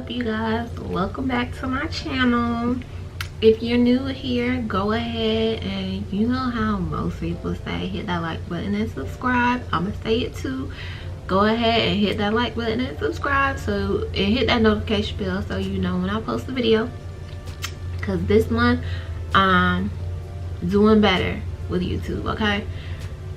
up, you guys? Welcome back to my channel. If you're new here, go ahead and you know how most people say, hit that like button and subscribe. I'm gonna say it too. Go ahead and hit that like button and subscribe, and hit that notification bell so you know when I post a video, because this month I'm doing better with YouTube. Okay,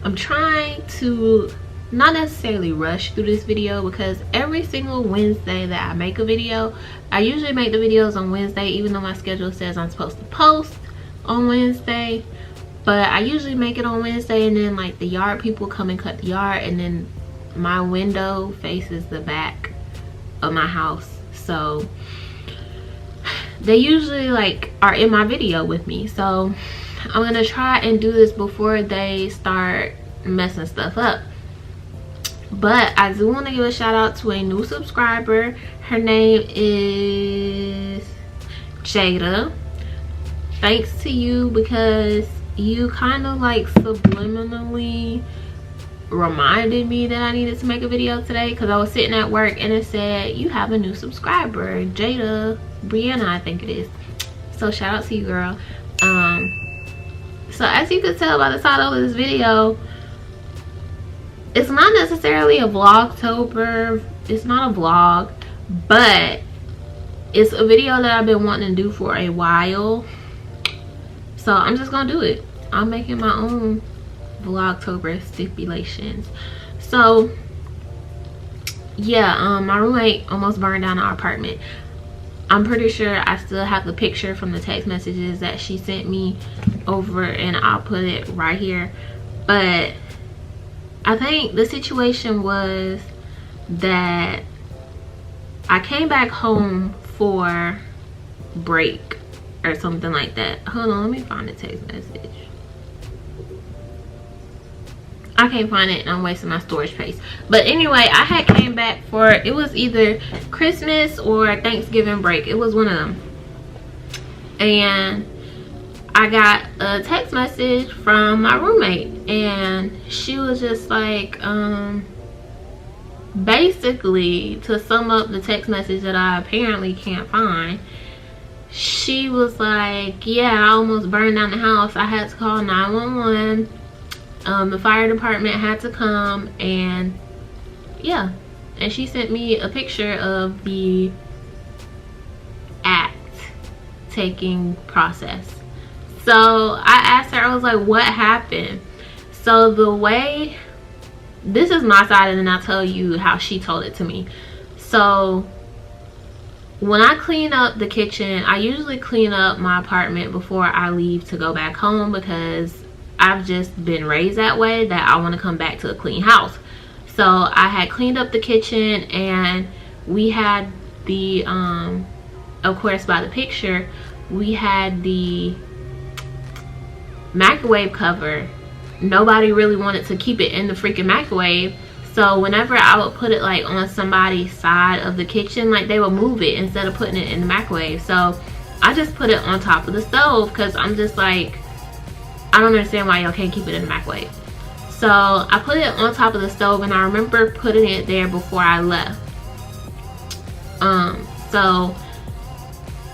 I'm trying to not necessarily rush through this video, because every single Wednesday that I make a video, I usually make the videos on Wednesday, even though my schedule says I'm supposed to post on Wednesday. But I usually make it on Wednesday, and then like the yard people come and cut the yard, and then my window faces the back of my house, so they usually like are in my video with me. So I'm gonna try and do this before they start messing stuff up. But I do want to give a shout out to a new subscriber. Her name is Jada. Thanks to you, because you kind of like subliminally reminded me that I needed to make a video today, because I was sitting at work and it said you have a new subscriber, Jada Brianna, I think it is. So shout out to you, girl. So as you can tell by the title of this video, it's not necessarily a Vlogtober. It's not a vlog, but it's a video that I've been wanting to do for a while. So I'm just gonna do it. I'm making my own Vlogtober stipulations. So yeah, my roommate almost burned down our apartment. I'm pretty sure I still have the picture from the text messages that she sent me over, and I'll put it right here. But I think the situation was that I came back home for break or something like that. Hold on, let me find the text message. I can't find it and I'm wasting my storage space. But anyway, I had came back for, it was either Christmas or Thanksgiving break. It was one of them. And I got a text message from my roommate, and she was just like, basically, to sum up the text message that I apparently can't find, she was like, yeah, I almost burned down the house. I had to call 911. The fire department had to come, and yeah. And she sent me a picture of the act taking process. So I asked her, I was like, what happened? So the way, this is my side, and then I'll tell you how she told it to me. So when I clean up the kitchen, I usually clean up my apartment before I leave to go back home, because I've just been raised that way, that I want to come back to a clean house. So I had cleaned up the kitchen, and we had the of course, by the picture, we had the microwave cover. Nobody really wanted to keep it in the freaking microwave, so whenever I would put it like on somebody's side of the kitchen, like they would move it instead of putting it in the microwave. So I just put it on top of the stove, because I'm just like, I don't understand why y'all can't keep it in the microwave. So I put it on top of the stove, and I remember putting it there before I left. So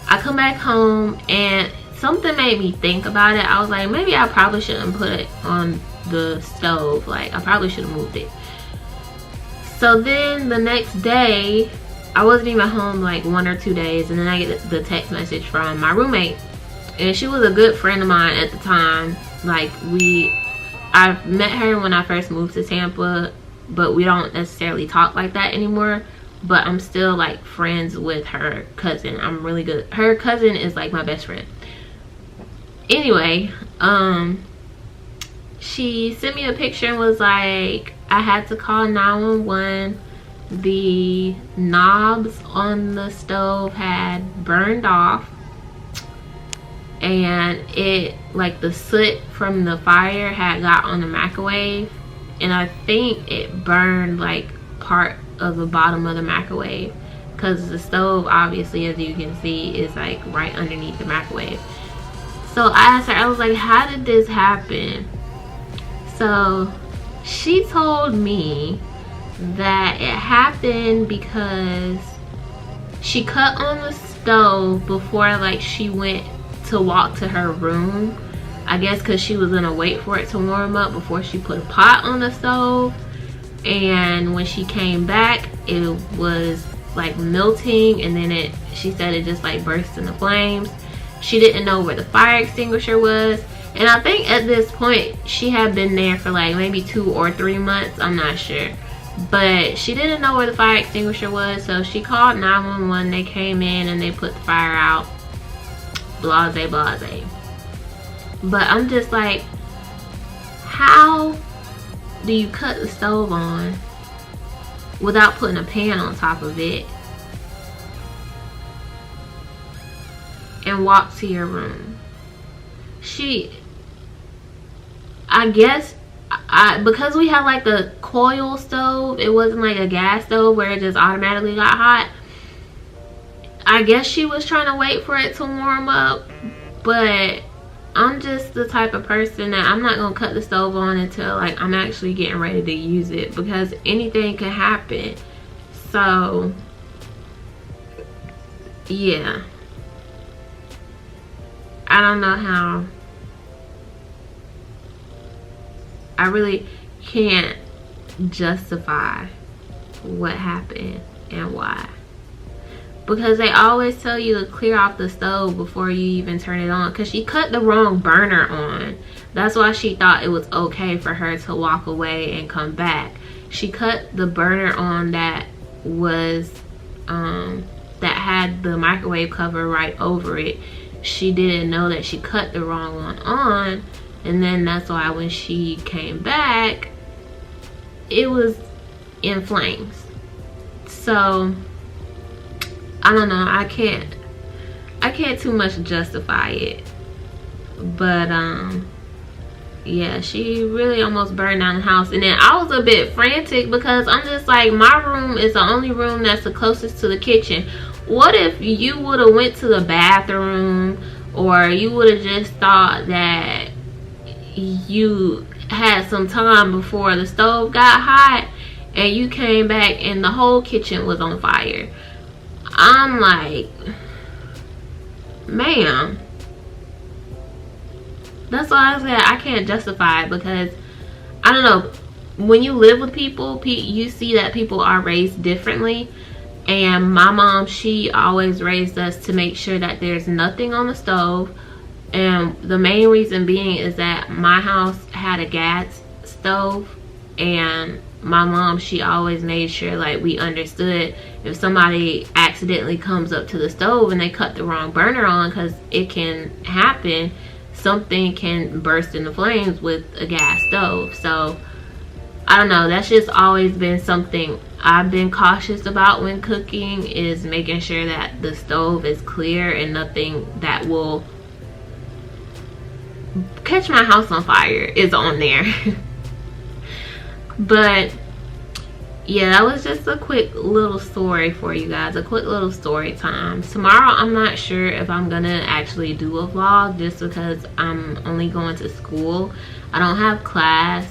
I come back home, and something made me think about it. I was like, maybe I probably shouldn't put it on the stove. Like, I probably should have moved it. So then the next day, I wasn't even home like 1 or 2 days, and then I get the text message from my roommate. And she was a good friend of mine at the time. Like, I met her when I first moved to Tampa, but we don't necessarily talk like that anymore. But I'm still like friends with her cousin. I'm really good. Her cousin is like my best friend. Anyway, she sent me a picture and was like, I had to call 911. The knobs on the stove had burned off, and it, like, the soot from the fire had got on the microwave, and I think it burned like part of the bottom of the microwave, because the stove, obviously, as you can see, is like right underneath the microwave. So I asked her, I was like, how did this happen? So she told me that it happened because she cut on the stove before like she went to walk to her room. I guess because she was gonna wait for it to warm up before she put a pot on the stove. And when she came back, it was like melting, and then she said it just like burst into flames. She didn't know where the fire extinguisher was, and I think at this point she had been there for like maybe 2 or 3 months, I'm not sure, but she didn't know where the fire extinguisher was. So she called 911. They came in and they put the fire out. Blase blase. But I'm just like, how do you cut the stove on without putting a pan on top of it and walk to your room? I guess because we had like a coil stove, it wasn't like a gas stove where it just automatically got hot. I guess she was trying to wait for it to warm up, but I'm just the type of person that I'm not gonna cut the stove on until like I'm actually getting ready to use it, because anything can happen. So yeah, I don't know how. I really can't justify what happened and why, because they always tell you to clear off the stove before you even turn it on, because she cut the wrong burner on. That's why she thought it was okay for her to walk away and come back. She cut the burner on that was that had the microwave cover right over it. She didn't know that she cut the wrong one on, and then that's why when she came back it was in flames. So I don't know, I can't too much justify it, but yeah, she really almost burned down the house. And then I was a bit frantic because I'm just like, my room is the only room that's the closest to the kitchen. What if you would have went to the bathroom, or you would have just thought that you had some time before the stove got hot and you came back and the whole kitchen was on fire? I'm like, ma'am, that's why I said I can't justify it, because I don't know, when you live with people, you see that people are raised differently. And my mom, she always raised us to make sure that there's nothing on the stove. And the main reason being is that my house had a gas stove, and my mom, she always made sure like we understood if somebody accidentally comes up to the stove and they cut the wrong burner on, because it can happen, something can burst into flames with a gas stove. So I don't know, that's just always been something I've been cautious about when cooking, is making sure that the stove is clear and nothing that will catch my house on fire is on there. But yeah, that was just a quick little story for you guys, a quick little story time. Tomorrow I'm not sure if I'm gonna actually do a vlog, just because I'm only going to school. I don't have class.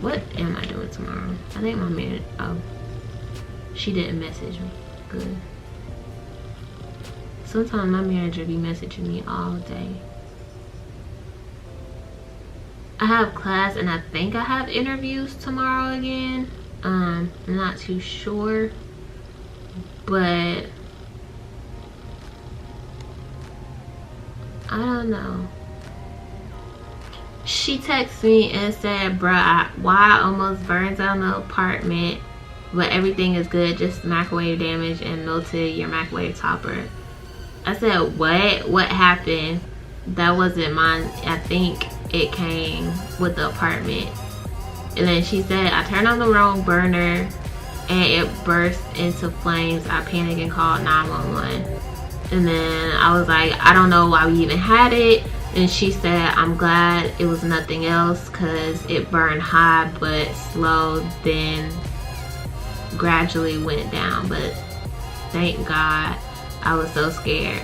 What am I doing tomorrow? I think my manager, oh, she didn't message me. Good. Sometimes my manager be messaging me all day. I have class, and I think I have interviews tomorrow again. I'm not too sure, but I don't know. She texted me and said, bruh, why I almost burned down the apartment, but everything is good, just microwave damage and melted your microwave topper. I said, what happened? That wasn't mine. I think it came with the apartment. And then she said, I turned on the wrong burner and it burst into flames. I panicked and called 911. And then I was like, I don't know why we even had it. And she said, I'm glad it was nothing else, because it burned high but slow, then gradually went down. But thank God, I was so scared.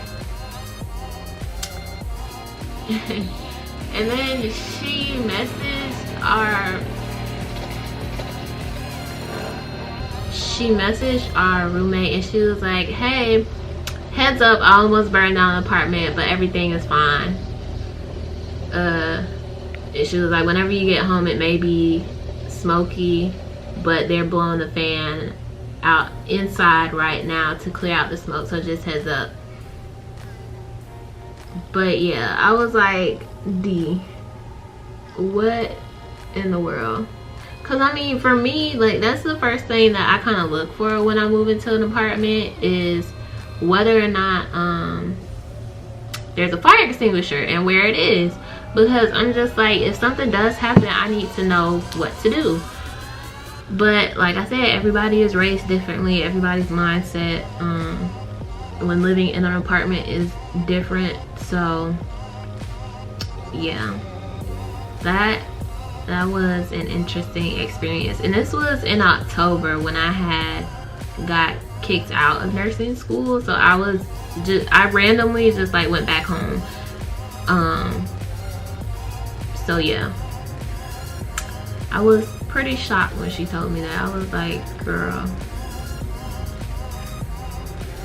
And then she messaged she messaged our roommate and she was like, hey, heads up, I almost burned down the apartment, but everything is fine. And she was like, whenever you get home, it may be smoky, but they're blowing the fan out inside right now to clear out the smoke, so just heads up. But yeah, I was like, D, what in the world? Because I mean, for me, like, that's the first thing that I kind of look for when I move into an apartment, is whether or not there's a fire extinguisher and where it is. Because I'm just like, if something does happen, I need to know what to do. But like I said, everybody is raised differently. Everybody's mindset when living in an apartment is different. So yeah, that was an interesting experience. And this was in October when I had got kicked out of nursing school. So I randomly just like went back home. So yeah, I was pretty shocked when she told me that. I was like, girl,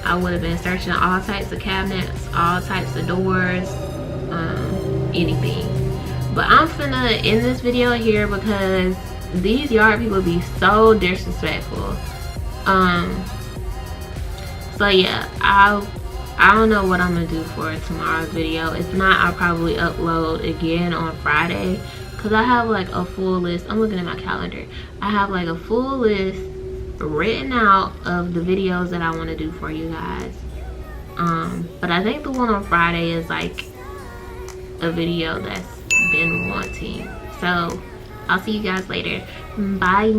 I would have been searching all types of cabinets, all types of doors, anything. But I'm finna end this video here because these yard people be so disrespectful. So yeah, I don't know what I'm gonna do for tomorrow's video. If not, I'll probably upload again on Friday, because I have like a full list. I'm looking at my calendar. I have like a full list written out of the videos that I want to do for you guys. But I think the one on Friday is like a video that's been wanting. So I'll see you guys later. Bye.